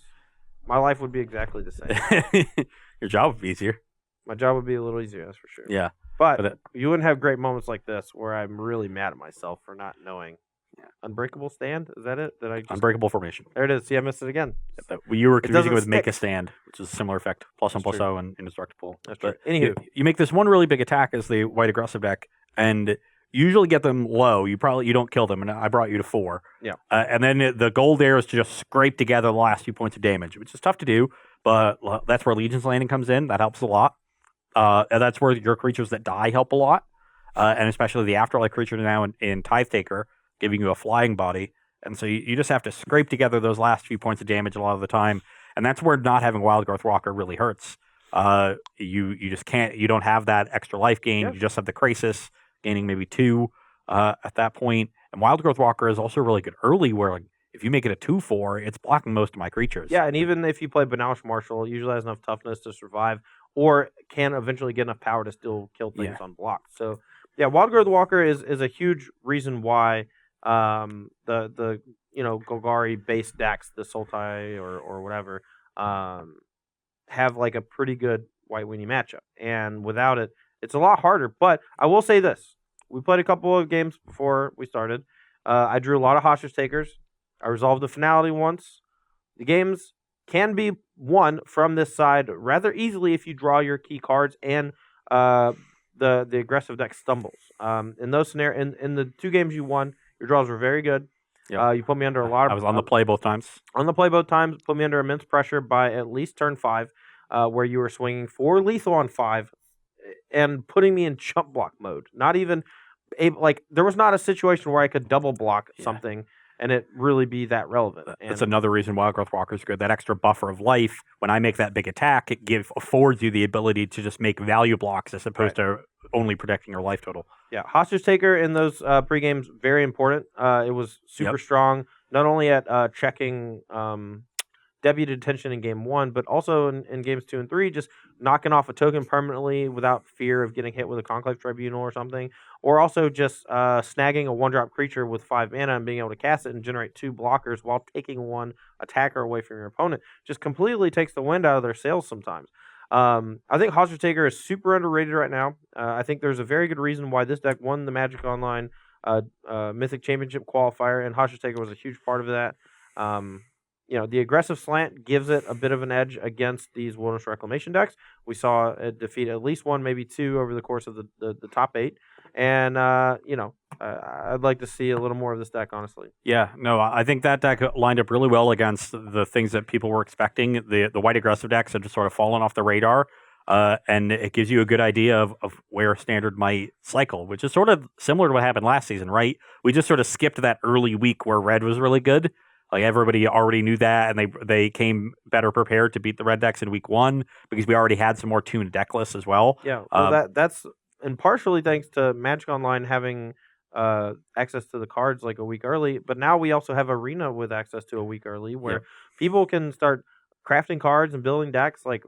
my life would be exactly the same. Your job would be easier. My job would be a little easier, that's for sure. Yeah. But you wouldn't have great moments like this where I'm really mad at myself for not knowing. Unbreakable Stand? Is that it? Unbreakable formation. There it is. See, I missed it again. You were confusing doesn't it with Make a stick. Stand, which is a similar effect. +1, That's +0, and indestructible. That's But true. Anywho. you make this one really big attack as the white aggressive deck, and you usually get them low. You don't kill them, and I brought you to 4. Yeah. And then the goal there is to just scrape together the last few points of damage, which is tough to do, but that's where Legion's Landing comes in. That helps a lot. And that's where your creatures that die help a lot, and especially the Afterlife creature now in Tithe Taker, giving you a flying body. And so you just have to scrape together those last few points of damage a lot of the time, and that's where not having Wild Growth Walker really hurts. You just can't. You don't have that extra life gain. Yeah. You just have the Krasis gaining maybe 2 at that point. And Wild Growth Walker is also really good early, where like if you make it a 2/4, it's blocking most of my creatures. Yeah, and even if you play Banalish Marshal, it usually has enough toughness to survive, or can eventually get enough power to still kill things unblocked. So, yeah, Wild Growth Walker is a huge reason why the Golgari base decks, the Sultai or whatever, have like a pretty good White Weenie matchup. And without it, it's a lot harder. But I will say this: we played a couple of games before we started. I drew a lot of Hostage Takers. I resolved the finality once. The games can be won from this side rather easily if you draw your key cards and the aggressive deck stumbles. In those scenarios, in the 2 games you won, your draws were very good. Yep. You put me under a lot of. I was on the play both times. On the play both times, put me under immense pressure by at least turn 5, where you were swinging 4 lethal on 5, and putting me in chump block mode. Not even able, like there was not a situation where I could double block something and it really be that relevant. That's another reason Wild Growth Walker is good. That extra buffer of life, when I make that big attack, it affords you the ability to just make value blocks as opposed to only protecting your life total. Yeah, Hostage Taker in those pre-games, very important. It was super strong, not only at checking deputy detention in game 1, but also in games 2 and 3, just knocking off a token permanently without fear of getting hit with a Conclave Tribunal or something, or also just snagging a 1-drop creature with 5 mana and being able to cast it and generate 2 blockers while taking 1 attacker away from your opponent. Just completely takes the wind out of their sails sometimes. I think Hostage Taker is super underrated right now. I think there's a very good reason why this deck won the Magic Online Mythic Championship qualifier, and Hostage Taker was a huge part of that. The aggressive slant gives it a bit of an edge against these Wilderness Reclamation decks. We saw it defeat at least 1, maybe 2 over the course of the top 8. And, I'd like to see a little more of this deck, honestly. Yeah, no, I think that deck lined up really well against the things that people were expecting. The white aggressive decks have just sort of fallen off the radar. And it gives you a good idea of where Standard might cycle, which is sort of similar to what happened last season, right? We just sort of skipped that early week where Red was really good. Like everybody already knew that, and they came better prepared to beat the red decks in week 1 because we already had some more tuned deck lists as well. Yeah, well, that's and partially thanks to Magic Online having access to the cards like a week early, but now we also have Arena with access to a week early, where people can start crafting cards and building decks like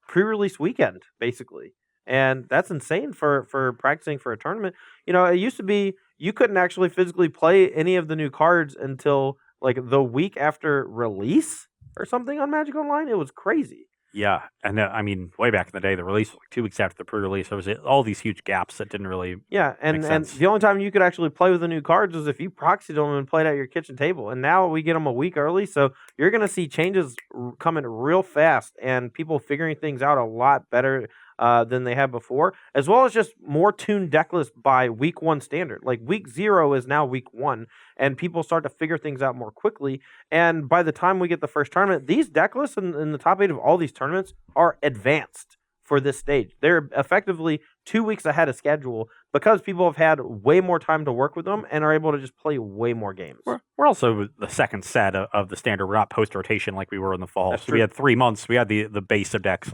pre-release weekend, basically. And that's insane for practicing for a tournament. It used to be you couldn't actually physically play any of the new cards until like the week after release or something on Magic Online. It was crazy. Yeah, and way back in the day, the release was like 2 weeks after the pre-release. There was all these huge gaps that didn't really and make sense. The only time you could actually play with the new cards was if you proxied them and played at your kitchen table. And now we get them a week early, so you're going to see changes coming real fast and people figuring things out a lot better than they have before, as well as just more tuned deck lists by week 1 standard. Like week 0 is now week 1, and people start to figure things out more quickly. And by the time we get the first tournament, these deck lists in the top 8 of all these tournaments are advanced for this stage. They're effectively 2 weeks ahead of schedule because people have had way more time to work with them and are able to just play way more games. We're also the second set of the standard. We're not post-rotation like we were in the fall. That's so true. We had 3 months. We had the base of decks.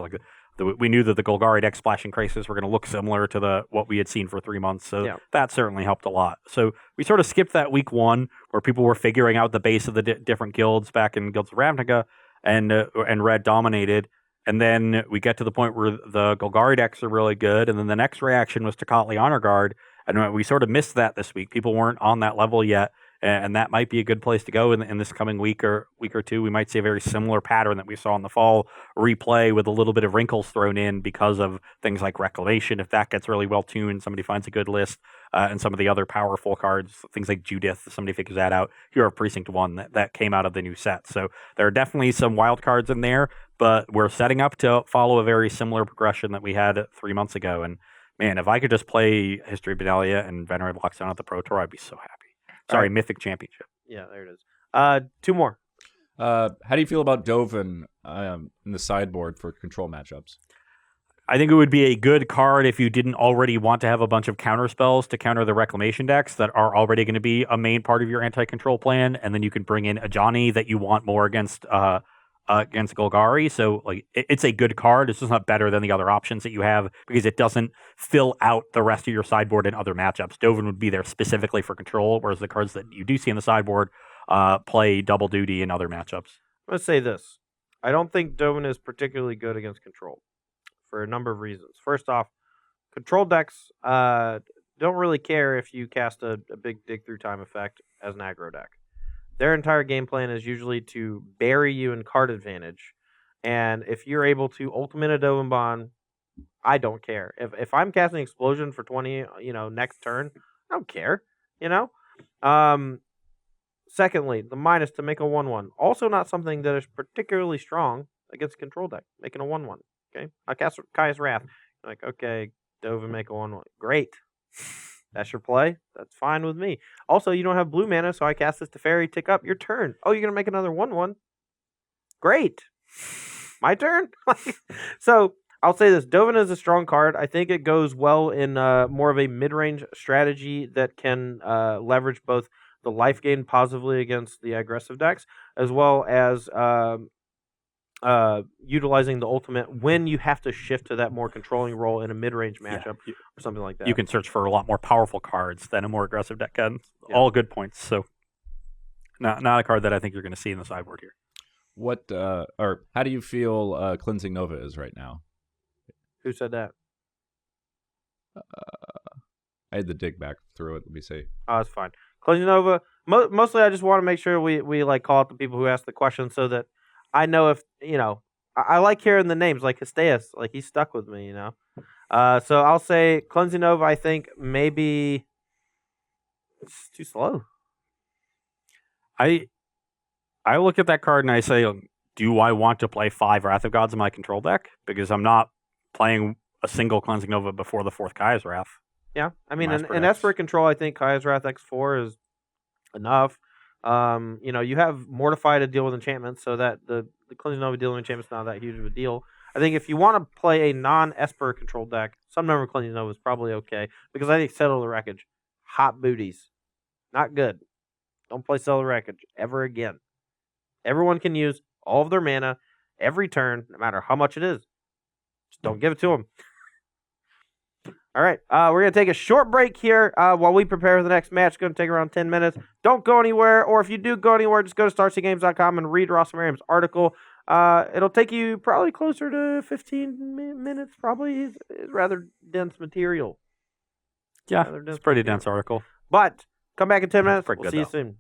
We knew that the Golgari deck Splashing Crisis were going to look similar to what we had seen for 3 months. So that certainly helped a lot. So we sort of skipped that week 1 where people were figuring out the base of the different guilds back in Guilds of Ravnica, and Red dominated. And then we get to the point where the Golgari decks are really good, and then the next reaction was Tocatli Honor Guard, and we sort of missed that this week. People weren't on that level yet, and that might be a good place to go in this coming week or 2. We might see a very similar pattern that we saw in the fall replay with a little bit of wrinkles thrown in because of things like Reclamation. If that gets really well tuned, somebody finds a good list, and some of the other powerful cards, things like Judith, if somebody figures that out. Hero of Precinct 1 that came out of the new set. So there are definitely some wild cards in there, but we're setting up to follow a very similar progression that we had 3 months ago. And man, if I could just play History of Benalia and Venerate Lockdown at the Pro Tour, I'd be so happy. Sorry, right. Mythic Championship. Yeah, there it is. 2 more. How do you feel about Dovin in the sideboard for control matchups? I think it would be a good card if you didn't already want to have a bunch of counter spells to counter the Reclamation decks that are already going to be a main part of your anti-control plan, and then you can bring in a Johnny that you want more against Golgari. So it's a good card. It's just not better than the other options that you have because it doesn't fill out the rest of your sideboard in other matchups. Dovin would be there specifically for control, whereas the cards that you do see in the sideboard play double duty in other matchups. Let's say this. I don't think Dovin is particularly good against control for a number of reasons. First off, control decks don't really care if you cast a big dig through time effect as an aggro deck. Their entire game plan is usually to bury you in card advantage. And if you're able to ultimate a Dovin Bond, I don't care. If I'm casting Explosion for 20, next turn, I don't care, Secondly, the minus to make a 1/1. Also not something that is particularly strong against control deck, making a 1/1. Okay? I cast Kaya's Wrath. Like, okay, Dovin make a 1/1. Great. That's your play. That's fine with me. Also, you don't have blue mana, so I cast this Teferi, tick up your turn. Oh, you're going to make another 1/1. Great. My turn? So, I'll say this. Dovin is a strong card. I think it goes well in more of a mid-range strategy that can leverage both the life gain positively against the aggressive decks, as well as utilizing the ultimate when you have to shift to that more controlling role in a mid-range matchup or something like that. You can search for a lot more powerful cards than a more aggressive deck can. Yeah. All good points. So not a card that I think you're going to see in the sideboard here. What or how do you feel Cleansing Nova is right now? Who said that? I had to dig back through it. Let me see. Oh, it's fine. Cleansing Nova. Mostly, I just want to make sure we like call out the people who ask the question so that I know if I like hearing the names like Histeus. Like he's stuck with me, So I'll say Cleansing Nova. I think maybe it's too slow. I look at that card and I say, do I want to play 5 Wrath of Gods in my control deck? Because I'm not playing a single Cleansing Nova before the 4th Kaya's Wrath. Yeah, I mean, in Esper control, I think Kaya's Wrath X4 is enough. You have Mortify to deal with enchantments, so that the Cleansing Nova dealing with enchantments is not that huge of a deal. I think if you want to play a non-Esper control deck, some number of Cleansing Nova is probably okay, because I think Settle the Wreckage, hot booties, not good. Don't play Settle the Wreckage ever again. Everyone can use all of their mana every turn, no matter how much it is. Just don't give it to them. All right, we're going to take a short break here while we prepare for the next match. It's going to take around 10 minutes. Don't go anywhere, or if you do go anywhere, just go to StarCgames.com and read Ross Merriam's article. It'll take you probably closer to 15 minutes, probably. It's rather dense material. Yeah, it's a pretty dense article. But come back in 10 minutes. We'll see you soon.